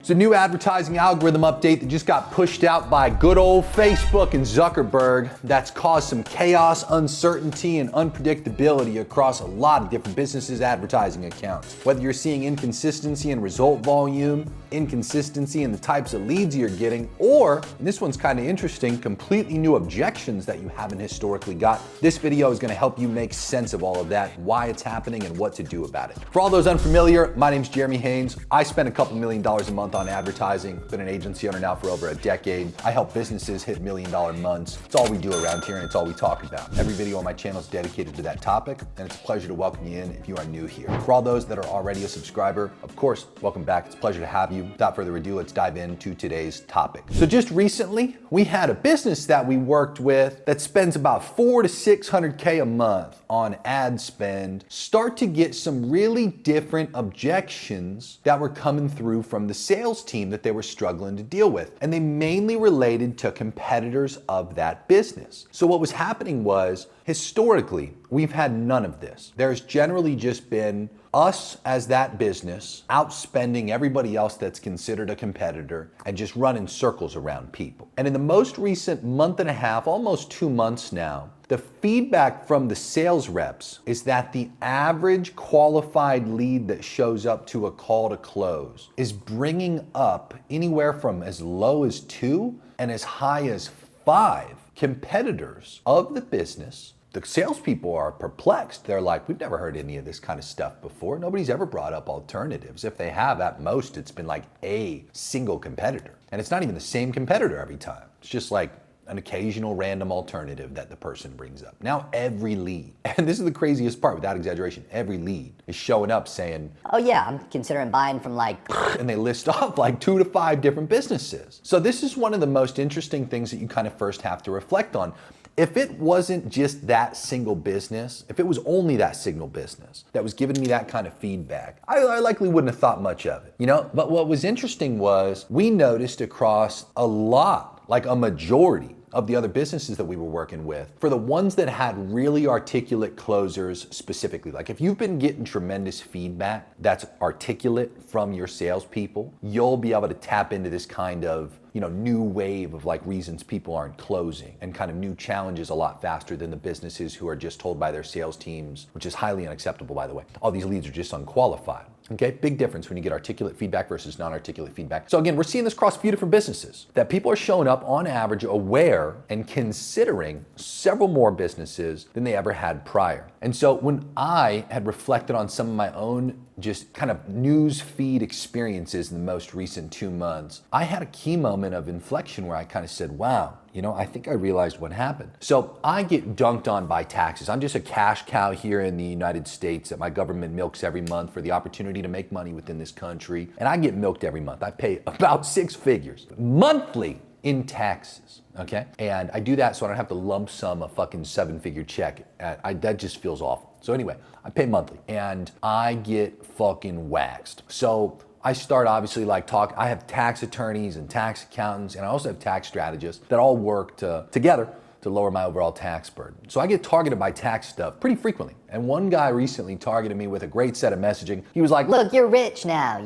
It's a new advertising algorithm update that just got pushed out by good old Facebook and Zuckerberg that's caused some chaos, uncertainty, and unpredictability across a lot of different businesses' advertising accounts. Whether you're seeing inconsistency in result volume, inconsistency in the types of leads you're getting, or, and this one's kind of interesting, completely new objections that you haven't historically got. This video is going to help you make sense of all of that, why it's happening, and what to do about it. For all those unfamiliar, my name's Jeremy Haynes. I spend a couple $1 million a month on advertising. Been an agency owner now for over a decade. I help businesses hit $1 million months. It's all we do around here, and it's all we talk about. Every video on my channel is dedicated to that topic, and it's a pleasure to welcome you in if you are new here. For all those that are already a subscriber, of course, welcome back. It's a pleasure to have you. Without further ado, let's dive into today's topic. So just recently, we had a business that we worked with that spends about $400 to $600K a month on ad spend start to get some really different objections that were coming through from the sales team that they were struggling to deal with. And they mainly related to competitors of that business. So what was happening was, historically, we've had none of this. There's generally just been us as that business outspending everybody else that's considered a competitor and just running circles around people. And in the most recent month and a half, almost 2 months now, the feedback from the sales reps is that the average qualified lead that shows up to a call to close is bringing up anywhere from as low as 2 and as high as 5 competitors of the business. The salespeople are perplexed. They're like, we've never heard any of this kind of stuff before. Nobody's ever brought up alternatives. If they have, at most, it's been like a single competitor. And it's not even the same competitor every time. It's just like an occasional random alternative that the person brings up. Now every lead, and this is the craziest part without exaggeration, every lead is showing up saying, oh yeah, I'm considering buying from like, and they list off like 2 to 5 different businesses. So this is one of the most interesting things that you kind of first have to reflect on. If it wasn't just that single business, if it was only that single business that was giving me that kind of feedback, I likely wouldn't have thought much of it, you know? But what was interesting was we noticed across a lot, like a majority of the other businesses that we were working with, for the ones that had really articulate closers specifically, like if you've been getting tremendous feedback that's articulate from your salespeople, you'll be able to tap into this kind of new wave of like reasons people aren't closing and kind of new challenges a lot faster than the businesses who are just told by their sales teams, which is highly unacceptable, by the way. All these leads are just unqualified. Okay, big difference when you get articulate feedback versus non-articulate feedback. So again, we're seeing this across a few different businesses, that people are showing up on average aware and considering several more businesses than they ever had prior. And so when I had reflected on some of my own just kind of news feed experiences in the most recent 2 months, I had a key moment of inflection where I kind of said, wow, I think I realized what happened. So I get dunked on by taxes. I'm just a cash cow here in the United States that my government milks every month for the opportunity to make money within this country. And I get milked every month. I pay about 6 figures monthly in taxes, okay? And I do that so I don't have to lump sum a fucking 7-figure check. That just feels awful. So anyway, I pay monthly and I get fucking waxed. So I start obviously I have tax attorneys and tax accountants, and I also have tax strategists that all work together to lower my overall tax burden. So I get targeted by tax stuff pretty frequently. And one guy recently targeted me with a great set of messaging. He was like, look, you're rich now,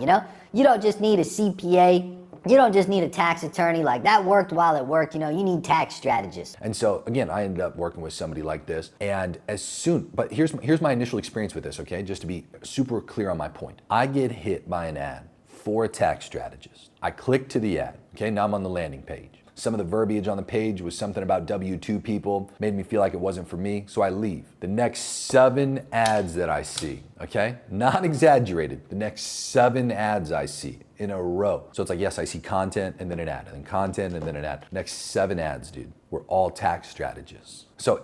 You don't just need a CPA. You don't just need a tax attorney. Like that worked while it worked, you need tax strategists. And so again, I ended up working with somebody like this. And but here's my initial experience with this, okay? Just to be super clear on my point. I get hit by an ad for a tax strategist. I click to the ad, okay? Now I'm on the landing page. Some of the verbiage on the page was something about W-2 people, made me feel like it wasn't for me, so I leave. The next 7 ads that I see, okay? Not exaggerated, the next 7 ads I see in a row. So it's like, yes, I see content and then an ad, and then content and then an ad. Next 7 ads, dude, were all tax strategists. So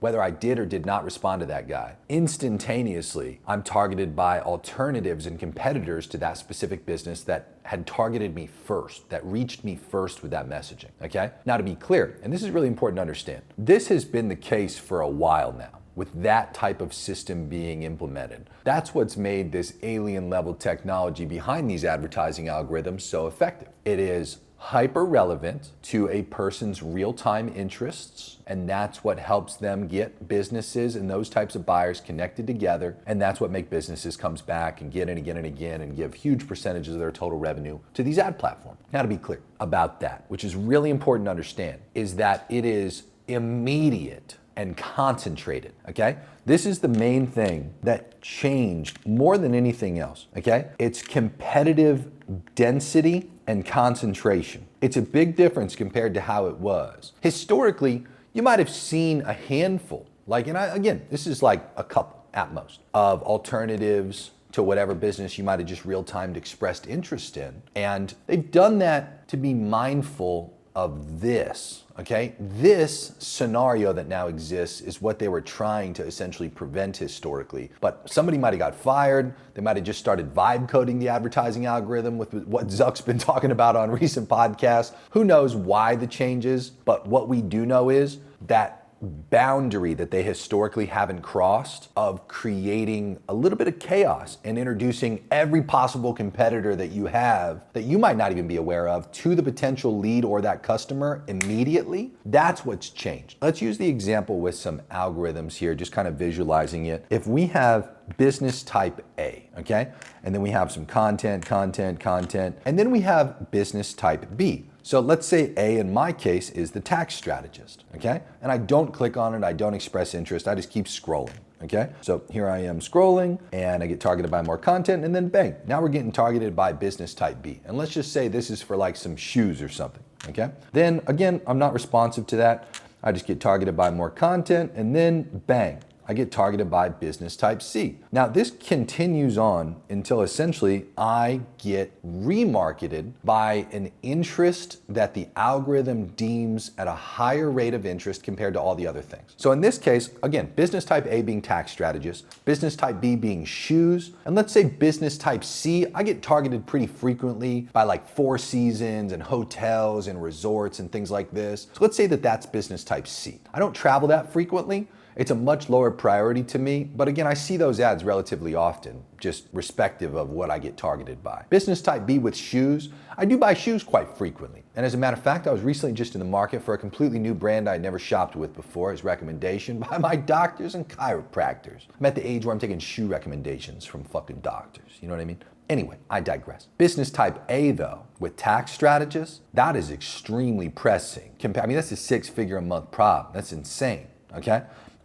whether I did or did not respond to that guy, instantaneously, I'm targeted by alternatives and competitors to that specific business that had targeted me first, that reached me first with that messaging, okay? Now to be clear, and this is really important to understand, this has been the case for a while now, with that type of system being implemented. That's what's made this alien level technology behind these advertising algorithms so effective. It is hyper relevant to a person's real-time interests, and that's what helps them get businesses and those types of buyers connected together, and that's what make businesses comes back and again and again and give huge percentages of their total revenue to these ad platforms. Now, to be clear about that, which is really important to understand, is that it is immediate and concentrated, okay? This is the main thing that changed more than anything else, okay? It's competitive density and concentration. It's a big difference compared to how it was. Historically, you might have seen a handful, again, this is like a couple at most, of alternatives to whatever business you might have just real-time expressed interest in. And they've done that to be mindful of this, okay? This scenario that now exists is what they were trying to essentially prevent historically. But somebody might have got fired. They might have just started vibe coding the advertising algorithm with what Zuck's been talking about on recent podcasts. Who knows why the changes, but what we do know is that boundary that they historically haven't crossed of creating a little bit of chaos and introducing every possible competitor that you have that you might not even be aware of to the potential lead or that customer immediately. That's what's changed. Let's use the example with some algorithms here, just kind of visualizing it. If we have business type A, okay? And then we have some content, and then we have business type B. So let's say A in my case is the tax strategist, okay? And I don't click on it, I don't express interest, I just keep scrolling, okay? So here I am scrolling and I get targeted by more content and then bang, now we're getting targeted by business type B. And let's just say this is for like some shoes or something, okay? Then again, I'm not responsive to that. I just get targeted by more content and then bang, I get targeted by business type C. Now this continues on until essentially I get remarketed by an interest that the algorithm deems at a higher rate of interest compared to all the other things. So in this case, again, business type A being tax strategist, business type B being shoes, and let's say business type C, I get targeted pretty frequently by like Four Seasons and hotels and resorts and things like this. So let's say that that's business type C. I don't travel that frequently. It's a much lower priority to me, but again, I see those ads relatively often, just respective of what I get targeted by. Business type B with shoes, I do buy shoes quite frequently. And as a matter of fact, I was recently just in the market for a completely new brand I'd never shopped with before as recommendation by my doctors and chiropractors. I'm at the age where I'm taking shoe recommendations from fucking doctors, you know what I mean? Anyway, I digress. Business type A though, with tax strategists, that is extremely pressing. I mean, that's a 6-figure a month problem. That's insane, okay?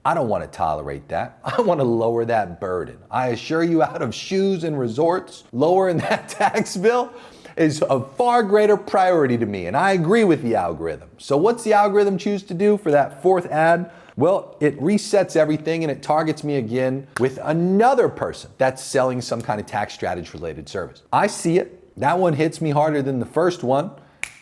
I don't want to tolerate that. I want to lower that burden. I assure you, out of shoes and resorts, lowering that tax bill is a far greater priority to me, and I agree with the algorithm. So what's the algorithm choose to do for that fourth ad? Well, it resets everything and it targets me again with another person that's selling some kind of tax strategy related service. I see it. That one hits me harder than the first one,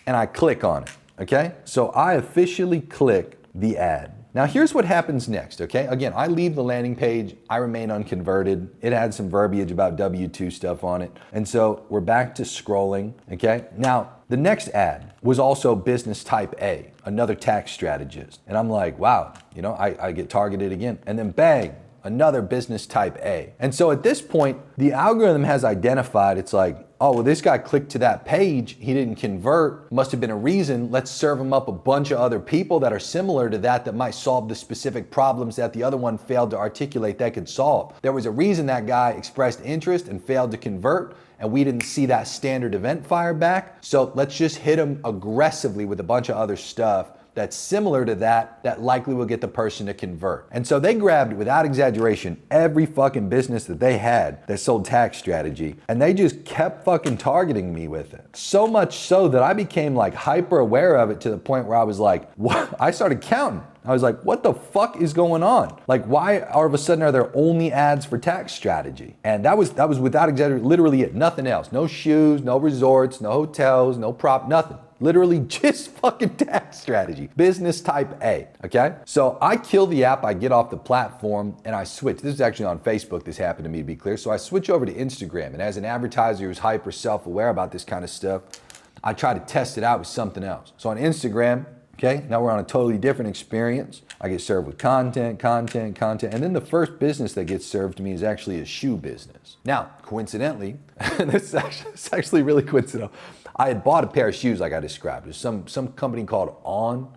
and I click on it, okay? So I officially click the ad. Now here's what happens next, okay? Again, I leave the landing page, I remain unconverted. It had some verbiage about W-2 stuff on it. And so we're back to scrolling, okay? Now, the next ad was also business type A, another tax strategist. And I'm like, wow, you know, I get targeted again. And then bang, another business type A. And so at this point, the algorithm has identified, it's like, oh, well, this guy clicked to that page, he didn't convert, must have been a reason. Let's serve him up a bunch of other people that are similar to that might solve the specific problems that the other one failed to articulate that could solve. There was a reason that guy expressed interest and failed to convert, and we didn't see that standard event fire back. So let's just hit him aggressively with a bunch of other stuff that's similar to that likely will get the person to convert. And so they grabbed, without exaggeration, every fucking business that they had that sold tax strategy, and they just kept fucking targeting me with it. So much so that I became like hyper aware of it to the point where I was like, what? I started counting. I was like, what the fuck is going on? Like, why all of a sudden are there only ads for tax strategy? And that was without exaggeration, literally it, nothing else. No shoes, no resorts, no hotels, no prop, nothing. Literally just fucking tax strategy. Business type A, okay? So I kill the app, I get off the platform, and I switch. This is actually on Facebook, this happened to me, to be clear. So I switch over to Instagram, and as an advertiser who's hyper self-aware about this kind of stuff, I try to test it out with something else. So on Instagram, Okay, now we're on a totally different experience. I get served with content, and then the first business that gets served to me is actually a shoe business. Now, coincidentally, it's actually really coincidental. I had bought a pair of shoes like I described. There's some company called On.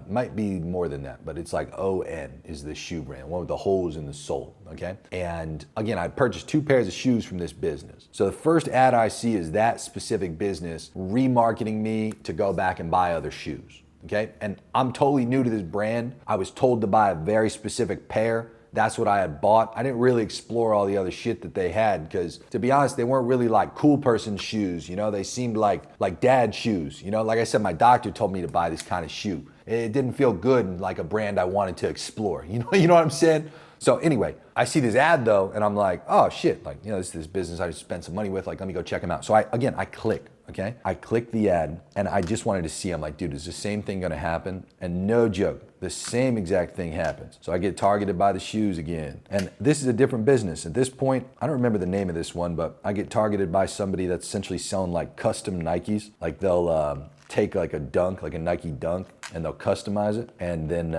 Might be more than that, but it's like ON is the shoe brand, one with the holes in the sole, okay? And again, I purchased 2 pairs of shoes from this business. So the first ad I see is that specific business remarketing me to go back and buy other shoes, okay? And I'm totally new to this brand. I was told to buy a very specific pair. That's what I had bought. I didn't really explore all the other shit that they had because, to be honest, they weren't really like cool person shoes, you know? They seemed like dad shoes, you know? Like I said, my doctor told me to buy this kind of shoe. It didn't feel good and like a brand I wanted to explore, you know what I'm saying? So anyway, I see this ad though, and I'm like, oh shit, like, you know, this business I just spent some money with, like, let me go check them out. So I click, okay? I click the ad and I just wanted to see, I'm like, dude, is the same thing gonna happen? And no joke, the same exact thing happens. So I get targeted by the shoes again. And this is a different business. At this point, I don't remember the name of this one, but I get targeted by somebody that's essentially selling like custom Nikes. Like they'll take like a dunk, like a Nike dunk, and they'll customize it. And then,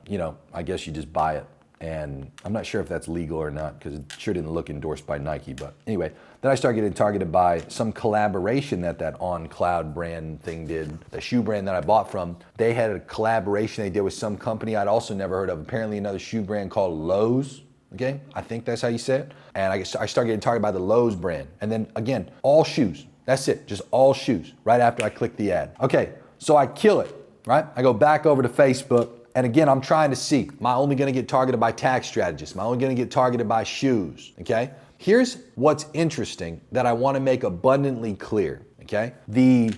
you know, I guess you just buy it. And I'm not sure if that's legal or not because it sure didn't look endorsed by Nike. But anyway, then I start getting targeted by some collaboration that On Cloud brand thing did. The shoe brand that I bought from, they had a collaboration they did with some company I'd also never heard of. Apparently another shoe brand called Lowe's. Okay, I think that's how you say it. And I start getting targeted by the Lowe's brand. And then again, all shoes. That's it, just all shoes, right after I click the ad. Okay, so I kill it, right? I go back over to Facebook, and again, I'm trying to see, am I only gonna get targeted by tax strategists? Am I only gonna get targeted by shoes, okay? Here's what's interesting that I wanna make abundantly clear, okay? The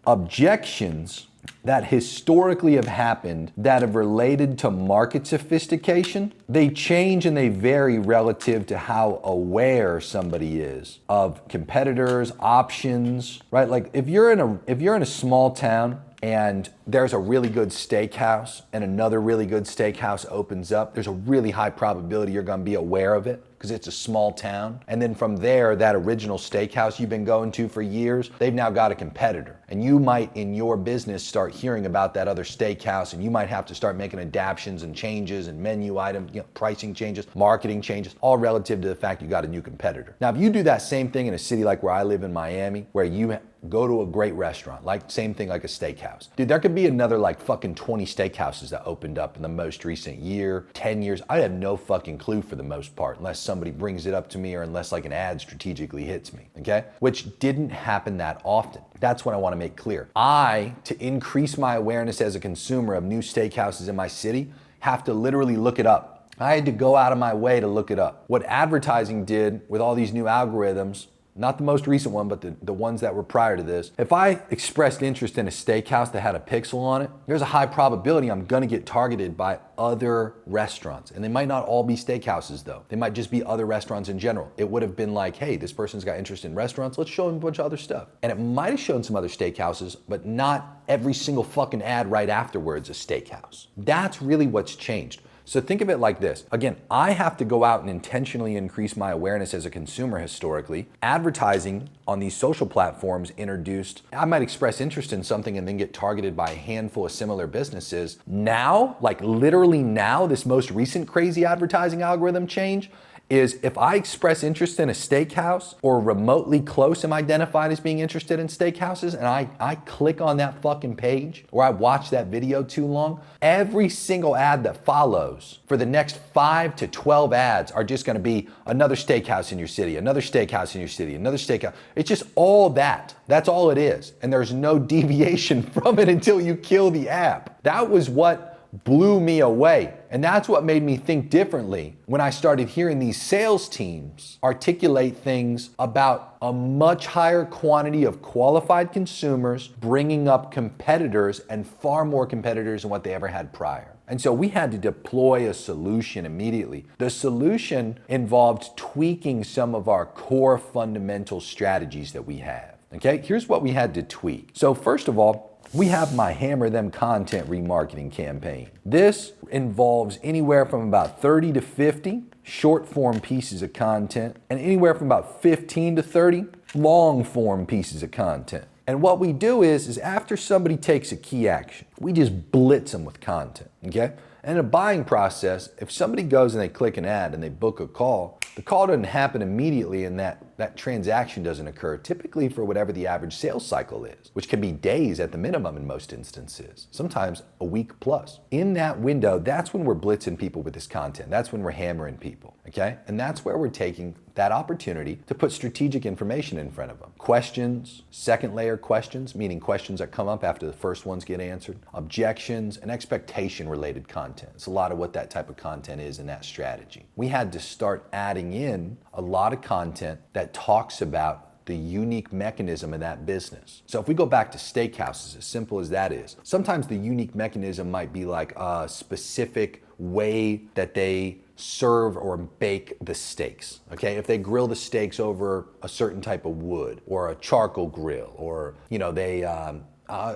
objections that historically have happened that have related to market sophistication, they change and they vary relative to how aware somebody is of competitors, options, right? Like if you're in a small town and there's a really good steakhouse and another really good steakhouse opens up, there's a really high probability you're gonna be aware of it because it's a small town. And then from there, that original steakhouse you've been going to for years, they've now got a competitor. And you might, in your business, start hearing about that other steakhouse, and you might have to start making adaptations and changes and menu items, you know, pricing changes, marketing changes, all relative to the fact you got a new competitor. Now, if you do that same thing in a city like where I live in Miami, where you go to a great restaurant, like same thing like a steakhouse. Dude, there could be another like fucking 20 steakhouses that opened up in the most recent year, 10 years. I have no fucking clue for the most part, unless somebody brings it up to me or unless like an ad strategically hits me, okay? Which didn't happen that often. That's what I wanna make clear. To increase my awareness as a consumer of new steakhouses in my city, have to literally look it up. I had to go out of my way to look it up. What advertising did with all these new algorithms, not the most recent one, but the ones that were prior to this. If I expressed interest in a steakhouse that had a pixel on it, there's a high probability I'm gonna get targeted by other restaurants. And they might not all be steakhouses though. They might just be other restaurants in general. It would have been like, hey, this person's got interest in restaurants, let's show them a bunch of other stuff. And it might have shown some other steakhouses, but not every single fucking ad right afterwards a steakhouse. That's really what's changed. So think of it like this. Again, I have to go out and intentionally increase my awareness as a consumer historically. Advertising on these social platforms introduced, I might express interest in something and then get targeted by a handful of similar businesses. Now, like literally now, this most recent crazy advertising algorithm change is if I express interest in a steakhouse or remotely close am identified as being interested in steakhouses and I click on that fucking page or I watch that video too long, every single ad that follows for the next 5 to 12 ads are just gonna be another steakhouse in your city, another steakhouse in your city, another steakhouse. It's just all that. That's all it is. And there's no deviation from it until you kill the app. That was what blew me away. And that's what made me think differently when I started hearing these sales teams articulate things about a much higher quantity of qualified consumers bringing up competitors and far more competitors than what they ever had prior. And so we had to deploy a solution immediately. The solution involved tweaking some of our core fundamental strategies that we have. Okay, here's what we had to tweak. So first of all, we have my Hammer Them content remarketing campaign. This involves anywhere from about 30 to 50 short form pieces of content and anywhere from about 15 to 30 long form pieces of content. And what we do is after somebody takes a key action, we just blitz them with content, okay? And in a buying process, if somebody goes and they click an ad and they book a call, the call doesn't happen immediately and that transaction doesn't occur, typically for whatever the average sales cycle is, which can be days at the minimum in most instances, sometimes a week plus. In that window, that's when we're blitzing people with this content. That's when we're hammering people, okay? And that's where we're taking that opportunity to put strategic information in front of them. Questions, second layer questions, meaning questions that come up after the first ones get answered, objections, and expectation related content. It's a lot of what that type of content is in that strategy. We had to start adding in a lot of content that talks about the unique mechanism of that business. So if we go back to steakhouses, as simple as that is, sometimes the unique mechanism might be like a specific way that they serve or bake the steaks, okay? If they grill the steaks over a certain type of wood or a charcoal grill, or, you know, they,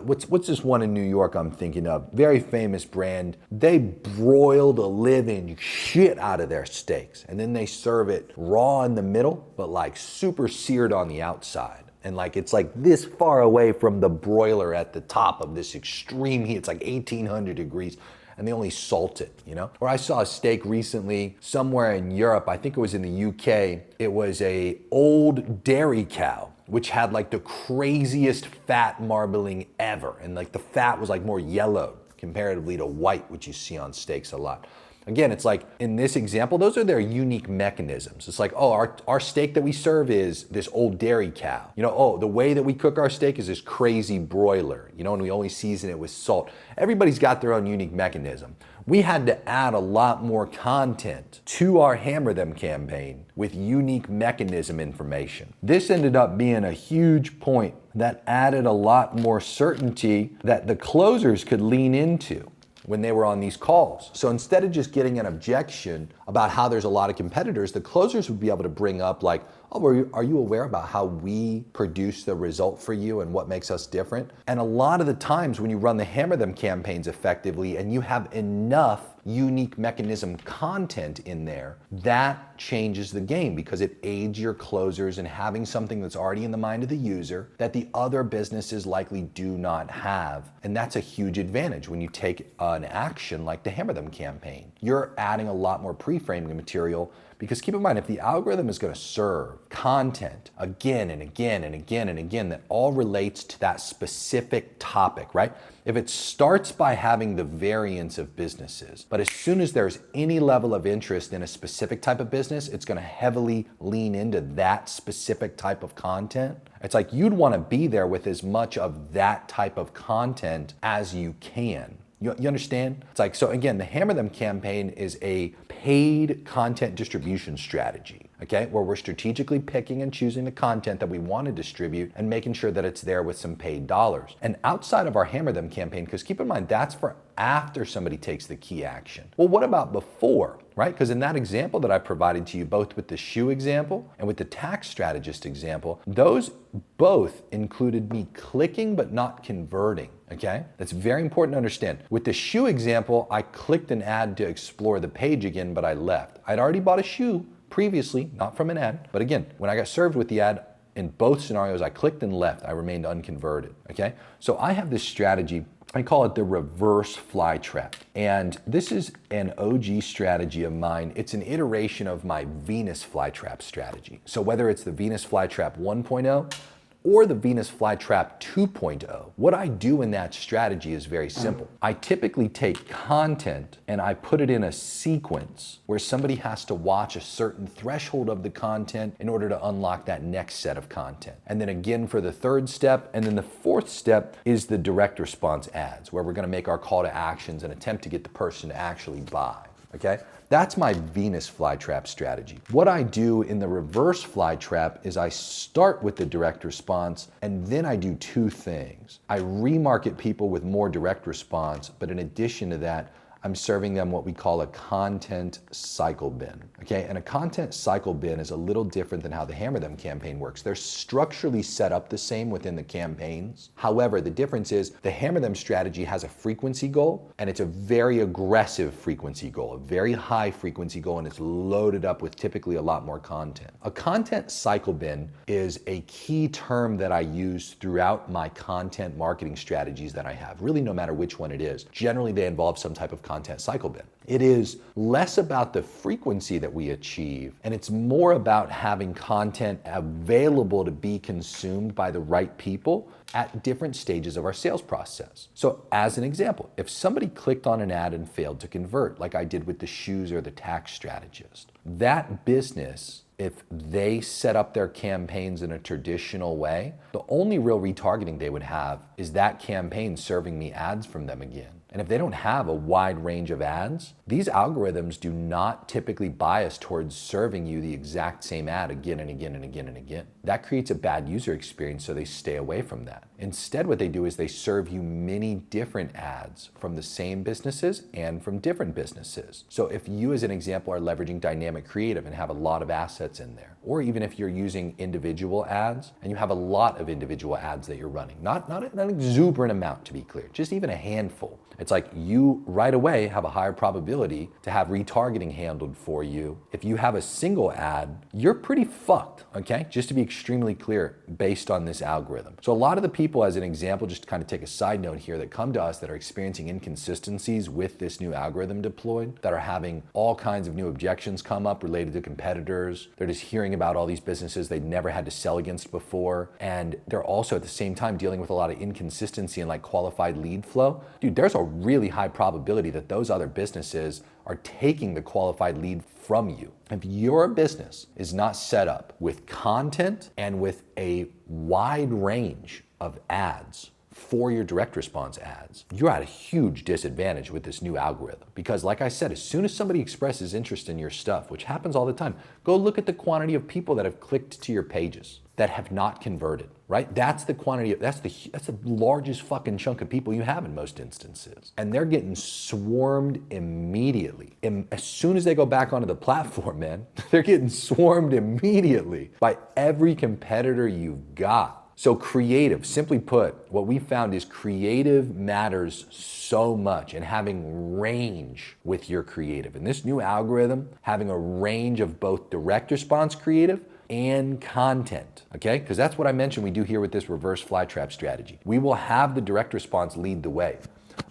what's this one in New York I'm thinking of? Very famous brand. They broil the living shit out of their steaks and then they serve it raw in the middle, but like super seared on the outside. And like it's like this far away from the broiler at the top of this extreme heat. It's like 1800 degrees. And they only salt it, you know? Or I saw a steak recently somewhere in Europe, I think it was in the UK, it was a old dairy cow, which had like the craziest fat marbling ever. And like the fat was like more yellow comparatively to white, which you see on steaks a lot. Again, it's like in this example, those are their unique mechanisms. It's like, oh, our steak that we serve is this old dairy cow. You know, oh, the way that we cook our steak is this crazy broiler, you know, and we only season it with salt. Everybody's got their own unique mechanism. We had to add a lot more content to our Hammer Them campaign with unique mechanism information. This ended up being a huge point that added a lot more certainty that the closers could lean into when they were on these calls. So instead of just getting an objection about how there's a lot of competitors, the closers would be able to bring up like, oh, are you aware about how we produce the result for you and what makes us different? And a lot of the times when you run the Hammer Them campaigns effectively and you have enough unique mechanism content in there, that changes the game because it aids your closers in having something that's already in the mind of the user that the other businesses likely do not have. And that's a huge advantage when you take an action like the Hammer Them campaign. You're adding a lot more pre-framing material because keep in mind, if the algorithm is going to serve content again and again and again and again that all relates to that specific topic, right? If it starts by having the variance of businesses, but as soon as there's any level of interest in a specific type of business, it's going to heavily lean into that specific type of content. It's like you'd want to be there with as much of that type of content as you can. You understand? It's like, so again, the Hammer Them campaign is a paid content distribution strategy, okay? Where we're strategically picking and choosing the content that we want to distribute and making sure that it's there with some paid dollars. And outside of our Hammer Them campaign, because keep in mind, that's for after somebody takes the key action. Well, what about before, right? Because in that example that I provided to you, both with the shoe example and with the tax strategist example, those both included me clicking but not converting. Okay, that's very important to understand. With the shoe example, I clicked an ad to explore the page again, but I left. I'd already bought a shoe previously, not from an ad, but again, when I got served with the ad, in both scenarios, I clicked and left. I remained unconverted, okay? So I have this strategy, I call it the reverse fly trap. And this is an OG strategy of mine. It's an iteration of my Venus flytrap strategy. So whether it's the Venus flytrap 1.0, or the Venus flytrap 2.0. What I do in that strategy is very simple. I typically take content and I put it in a sequence where somebody has to watch a certain threshold of the content in order to unlock that next set of content. And then again for the third step, and then the fourth step is the direct response ads, where we're gonna make our call to actions and attempt to get the person to actually buy, okay? That's my Venus flytrap strategy. What I do in the reverse flytrap is I start with the direct response and then I do two things. I remarket people with more direct response, but in addition to that, I'm serving them what we call a content cycle bin, okay? And a content cycle bin is a little different than how the Hammer Them campaign works. They're structurally set up the same within the campaigns. However, the difference is the Hammer Them strategy has a frequency goal, and it's a very aggressive frequency goal, a very high frequency goal, and it's loaded up with typically a lot more content. A content cycle bin is a key term that I use throughout my content marketing strategies that I have, really no matter which one it is. Generally, they involve some type of content cycle bin. It is less about the frequency that we achieve, and it's more about having content available to be consumed by the right people at different stages of our sales process. So as an example, if somebody clicked on an ad and failed to convert, like I did with the shoes or the tax strategist, that business, if they set up their campaigns in a traditional way, the only real retargeting they would have is that campaign serving me ads from them again. And if they don't have a wide range of ads, these algorithms do not typically bias towards serving you the exact same ad again and again and again and again. That creates a bad user experience, so they stay away from that. Instead, what they do is they serve you many different ads from the same businesses and from different businesses. So if you, as an example, are leveraging dynamic creative and have a lot of assets in there, or even if you're using individual ads and you have a lot of individual ads that you're running, not an exuberant amount to be clear, just even a handful. It's like you right away have a higher probability to have retargeting handled for you. If you have a single ad, you're pretty fucked, okay? Just to be extremely clear based on this algorithm. So a lot of the people, as an example, just to kind of take a side note here, that come to us that are experiencing inconsistencies with this new algorithm deployed, that are having all kinds of new objections come up related to competitors. They're just hearing about all these businesses they'd never had to sell against before. And they're also at the same time dealing with a lot of inconsistency in like qualified lead flow. Dude, there's a really high probability that those other businesses are taking the qualified lead from you. If your business is not set up with content and with a wide range of ads for your direct response ads, you're at a huge disadvantage with this new algorithm. Because like I said, as soon as somebody expresses interest in your stuff, which happens all the time, go look at the quantity of people that have clicked to your pages that have not converted, right? That's the quantity of, that's the largest fucking chunk of people you have in most instances. And they're getting swarmed immediately. And as soon as they go back onto the platform, man, they're getting swarmed immediately by every competitor you've got. So creative, simply put, what we found is creative matters so much, and having range with your creative. And this new algorithm, having a range of both direct response creative and content, okay? Because that's what I mentioned we do here with this reverse flytrap strategy. We will have the direct response lead the way.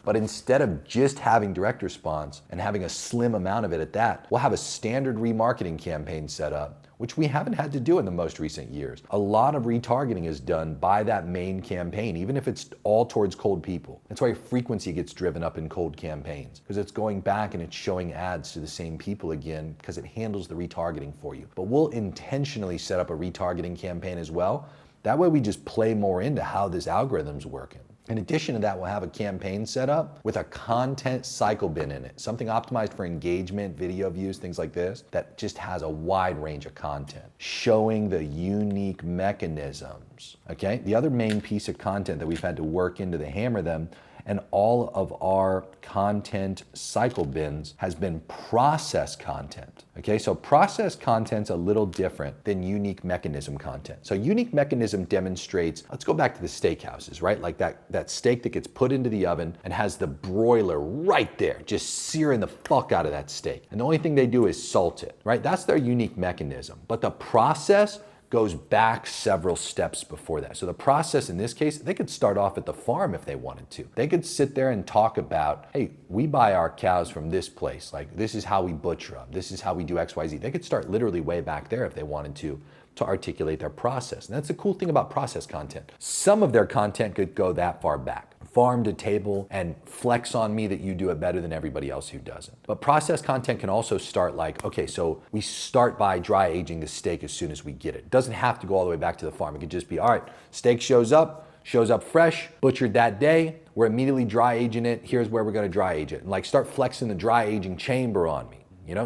But instead of just having direct response and having a slim amount of it at that, we'll have a standard remarketing campaign set up, which we haven't had to do in the most recent years. A lot of retargeting is done by that main campaign, even if it's all towards cold people. That's why frequency gets driven up in cold campaigns, because it's going back and it's showing ads to the same people again, because it handles the retargeting for you. But we'll intentionally set up a retargeting campaign as well. That way we just play more into how this algorithm's working. In addition to that, we'll have a campaign set up with a content cycle bin in it, something optimized for engagement, video views, things like this, that just has a wide range of content, showing the unique mechanisms, okay? The other main piece of content that we've had to work into the Hammer Them and all of our content cycle bins has been process content, okay? So process content's a little different than unique mechanism content. So unique mechanism demonstrates, let's go back to the steakhouses, right? Like that steak that gets put into the oven and has the broiler right there, just searing the fuck out of that steak. And the only thing they do is salt it, right? That's their unique mechanism. But the process goes back several steps before that. So the process in this case, they could start off at the farm if they wanted to. They could sit there and talk about, hey, we buy our cows from this place. Like, this is how we butcher them. This is how we do XYZ. They could start literally way back there if they wanted to articulate their process. And that's the cool thing about process content. Some of their content could go that far back, farm to table, and flex on me that you do it better than everybody else who doesn't. But process content can also start like, okay, so we start by dry aging the steak as soon as we get it. It doesn't have to go all the way back to the farm. It could just be, all right, steak shows up fresh, butchered that day, we're immediately dry aging it, here's where we're gonna dry age it. And like start flexing the dry aging chamber on me.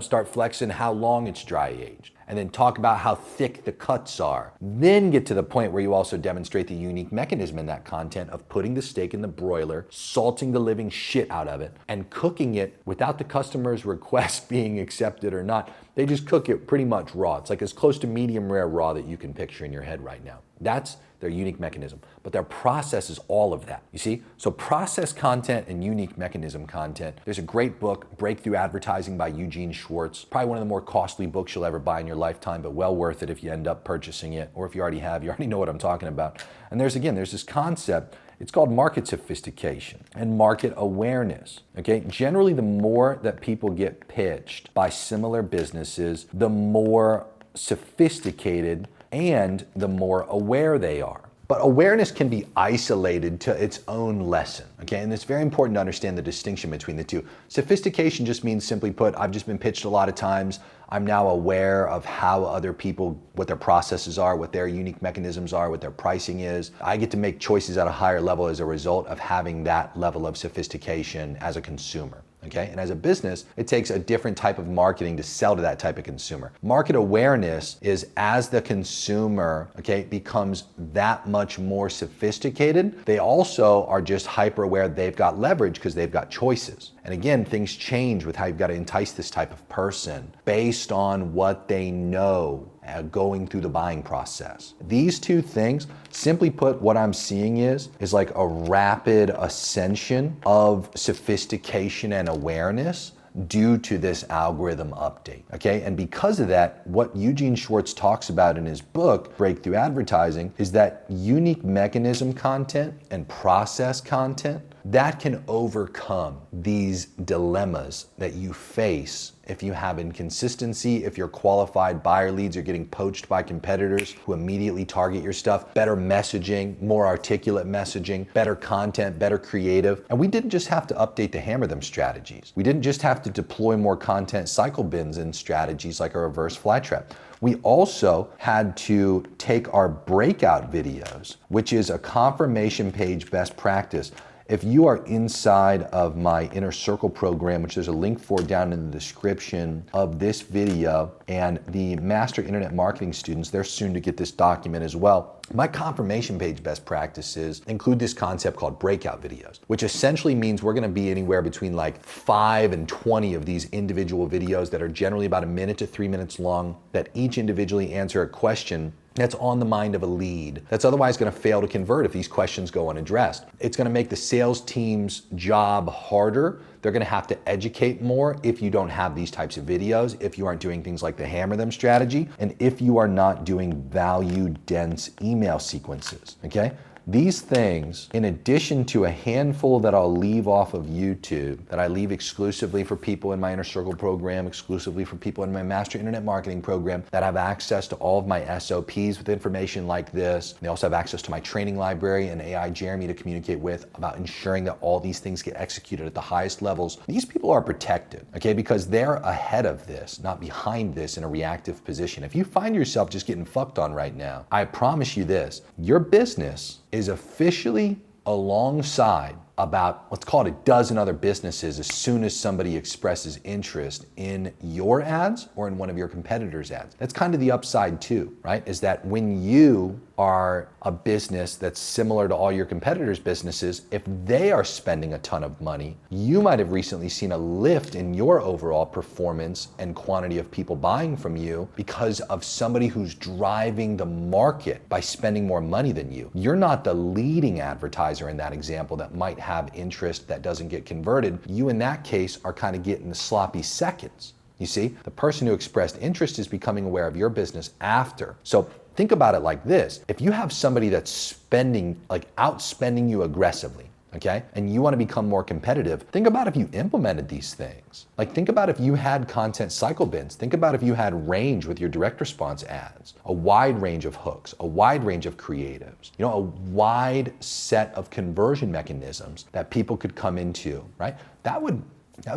Start flexing how long it's dry aged. And then talk about how thick the cuts are. Then get to the point where you also demonstrate the unique mechanism in that content of putting the steak in the broiler, salting the living shit out of it, and cooking it without the customer's request being accepted or not. They just cook it pretty much raw. It's like as close to medium rare raw that you can picture in your head right now. That's their unique mechanism. But their process is all of that, you see? So process content and unique mechanism content. There's a great book, Breakthrough Advertising by Eugene Schwartz. Probably one of the more costly books you'll ever buy in your lifetime, but well worth it if you end up purchasing it, or if you already have, you already know what I'm talking about. And there's this concept. It's called market sophistication and market awareness, okay? Generally, the more that people get pitched by similar businesses, the more sophisticated and the more aware they are. But awareness can be isolated to its own lesson, okay? And it's very important to understand the distinction between the two. Sophistication just means, simply put, I've just been pitched a lot of times. I'm now aware of how other people, what their processes are, what their unique mechanisms are, what their pricing is. I get to make choices at a higher level as a result of having that level of sophistication as a consumer. Okay? And as a business, it takes a different type of marketing to sell to that type of consumer. Market awareness is as the consumer, okay, becomes that much more sophisticated, they also are just hyper aware they've got leverage because they've got choices. And again, things change with how you've got to entice this type of person based on what they know going through the buying process. These two things, simply put, what I'm seeing is like a rapid ascension of sophistication and awareness due to this algorithm update, okay? And because of that, what Eugene Schwartz talks about in his book, Breakthrough Advertising, is that unique mechanism content and process content, that can overcome these dilemmas that you face if you have inconsistency, if your qualified buyer leads are getting poached by competitors who immediately target your stuff, better messaging, more articulate messaging, better content, better creative. And we didn't just have to update the hammer them strategies. We didn't just have to deploy more content cycle bins and strategies like a reverse flat trap. We also had to take our breakout videos, which is a confirmation page best practice. If you are inside of my Inner Circle program, which there's a link for down in the description of this video, and the Master Internet Marketing students, they're soon to get this document as well. My confirmation page best practices include this concept called breakout videos, which essentially means we're gonna be anywhere between like 5 and 20 of these individual videos that are generally about 1 minute to 3 minutes long, that each individually answer a question that's on the mind of a lead that's otherwise going to fail to convert if these questions go unaddressed. It's going to make the sales team's job harder. They're going to have to educate more if you don't have these types of videos, if you aren't doing things like the hammer them strategy, and if you are not doing value dense email sequences, okay? These things, in addition to a handful that I'll leave off of YouTube, that I leave exclusively for people in my Inner Circle program, exclusively for people in my Master Internet Marketing program, that have access to all of my SOPs with information like this. They also have access to my training library and AI Jeremy to communicate with about ensuring that all these things get executed at the highest levels. These people are protected, okay, because they're ahead of this, not behind this in a reactive position. If you find yourself just getting fucked on right now, I promise you this, your business is officially alongside about, let's call it a dozen other businesses as soon as somebody expresses interest in your ads or in one of your competitors' ads. That's kind of the upside too, right? Is that when you are a business that's similar to all your competitors' businesses, if they are spending a ton of money, you might have recently seen a lift in your overall performance and quantity of people buying from you because of somebody who's driving the market by spending more money than you. You're not the leading advertiser in that example that might have interest that doesn't get converted. You in that case are kind of getting the sloppy seconds. You see, the person who expressed interest is becoming aware of your business after. So think about it like this. If you have somebody that's spending, like outspending you aggressively, okay, and you want to become more competitive, think about if you implemented these things. Like think about if you had content cycle bins. Think about if you had range with your direct response ads, a wide range of hooks, a wide range of creatives, you know, a wide set of conversion mechanisms that people could come into, right? That would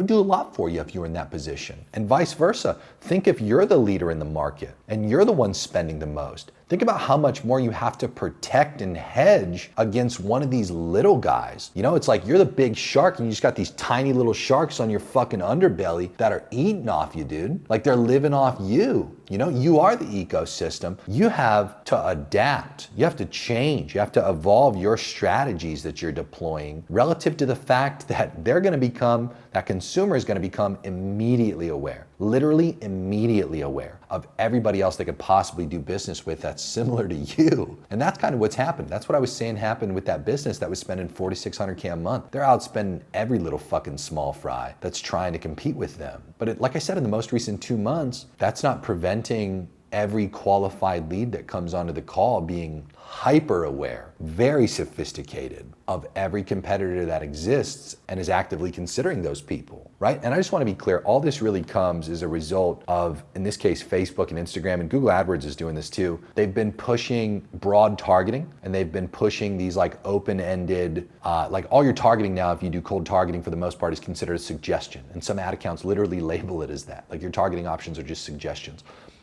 do a lot for you if you were in that position. And vice versa. Think if you're the leader in the market and you're the one spending the most. Think about how much more you have to protect and hedge against one of these little guys. You know, it's like you're the big shark and you just got these tiny little sharks on your fucking underbelly that are eating off you, dude. Like they're living off you. You know, you are the ecosystem. You have to adapt. You have to change. You have to evolve your strategies that you're deploying relative to the fact that that consumer is going to become immediately aware, literally immediately aware of everybody else they could possibly do business with that's similar to you. And that's kind of what's happened. That's what I was saying happened with that business that was spending $4,600K a month. They're outspending every little fucking small fry that's trying to compete with them. But like I said, in the most recent 2 months, that's not preventing every qualified lead that comes onto the call being hyper aware, very sophisticated of every competitor that exists and is actively considering those people, right? And I just want to be clear, all this really comes as a result of, in this case, Facebook and Instagram, and Google AdWords is doing this too. They've been pushing broad targeting, and they've been pushing these like open-ended, like all your targeting now, if you do cold targeting for the most part, is considered a suggestion. And some ad accounts literally label it as that. Like your targeting options are just suggestions.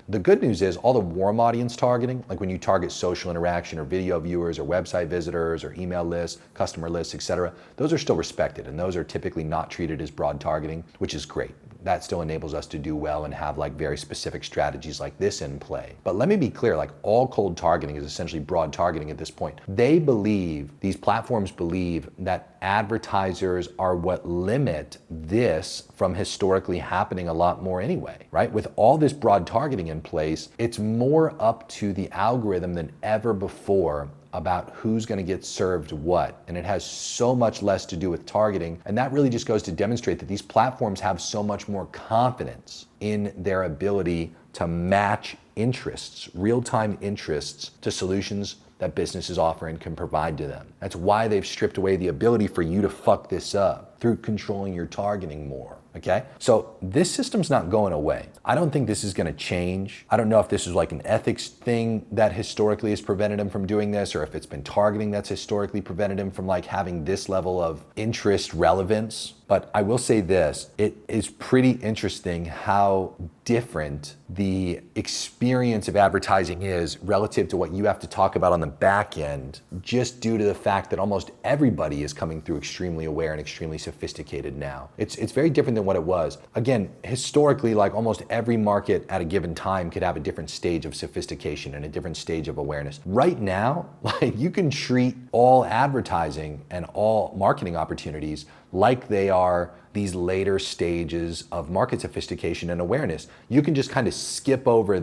The good news is all the warm audience targeting, like when you target social interaction or video viewers or website visitors or email lists, customer lists, etc., those are still respected, and those are typically not treated as broad targeting, which is great. That still enables us to do well and have like very specific strategies like this in play. But let me be clear, like all cold targeting is essentially broad targeting at this point. These platforms believe that advertisers are what limit this from historically happening a lot more anyway, right? With all this broad targeting in place, it's more up to the algorithm than ever before about who's going to get served what. And it has so much less to do with targeting. And that really just goes to demonstrate that these platforms have so much more confidence in their ability to match interests, real-time interests, to solutions that businesses offer and can provide to them. That's why they've stripped away the ability for you to fuck this up through controlling your targeting more. Okay? So this system's not going away. I don't think this is gonna change. I don't know if this is like an ethics thing that historically has prevented them from doing this, or if it's been targeting that's historically prevented them from like having this level of interest relevance. But I will say this, it is pretty interesting how different the experience of advertising is relative to what you have to talk about on the back end, just due to the fact that almost everybody is coming through extremely aware and extremely sophisticated now. It's very different than what it was. Again, historically, like almost every market at a given time could have a different stage of sophistication and a different stage of awareness. Right now, like you can treat all advertising and all marketing opportunities like they are these later stages of market sophistication and awareness. You can just kind of skip over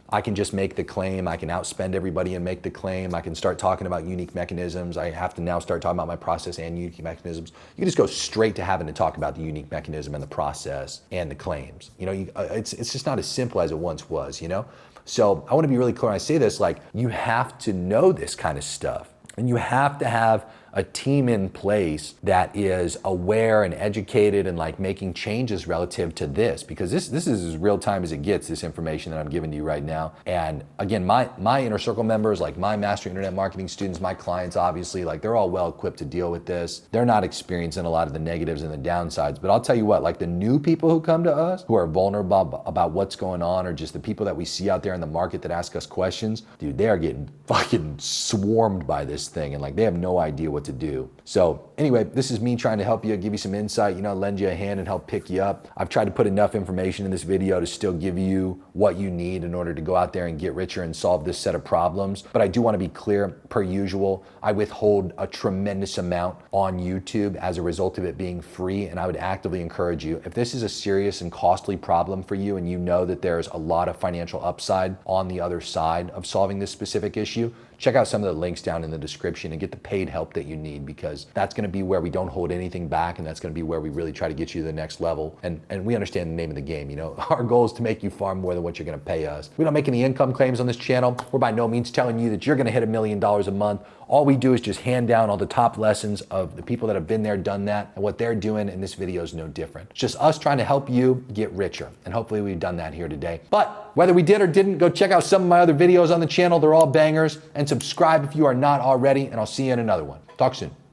I can just make the claim, I can outspend everybody and make the claim, I can start talking about unique mechanisms, I have to now start talking about my process and unique mechanisms. You can just go straight to having to talk about the unique mechanism and the process and the claims. You know, it's just not as simple as it once was, you know? So I want to be really clear when I say this, like you have to know this kind of stuff, and you have to have a team in place that is aware and educated and like making changes relative to this, because this is as real time as it gets, this information that I'm giving to you right now. And again, my inner circle members, like my master internet marketing students, my clients, obviously, like they're all well equipped to deal with this. They're not experiencing a lot of the negatives and the downsides, but I'll tell you what, like the new people who come to us who are vulnerable about what's going on, or just the people that we see out there in the market that ask us questions, dude, they are getting fucking swarmed by this thing, and like they have no idea what to do. So anyway, this is me trying to help you, give you some insight, lend you a hand and help pick you up. I've tried to put enough information in this video to still give you what you need in order to go out there and get richer and solve this set of problems. But I do want to be clear, per usual, I withhold a tremendous amount on YouTube as a result of it being free, and I would actively encourage you, if this is a serious and costly problem for you and you know that there's a lot of financial upside on the other side of solving this specific issue, check out some of the links down in the description and get the paid help that you need, because that's going to be where we don't hold anything back, and that's going to be where we really try to get you to the next level. And we understand the name of the game. Our goal is to make you far more than what you're going to pay us. We don't make any income claims on this channel. We're by no means telling you that you're going to hit $1 million a month. All we do is just hand down all the top lessons of the people that have been there, done that, and what they're doing, and this video is no different. It's just us trying to help you get richer, and hopefully we've done that here today. But whether we did or didn't, go check out some of my other videos on the channel. They're all bangers, and subscribe if you are not already, and I'll see you in another one. Talk soon.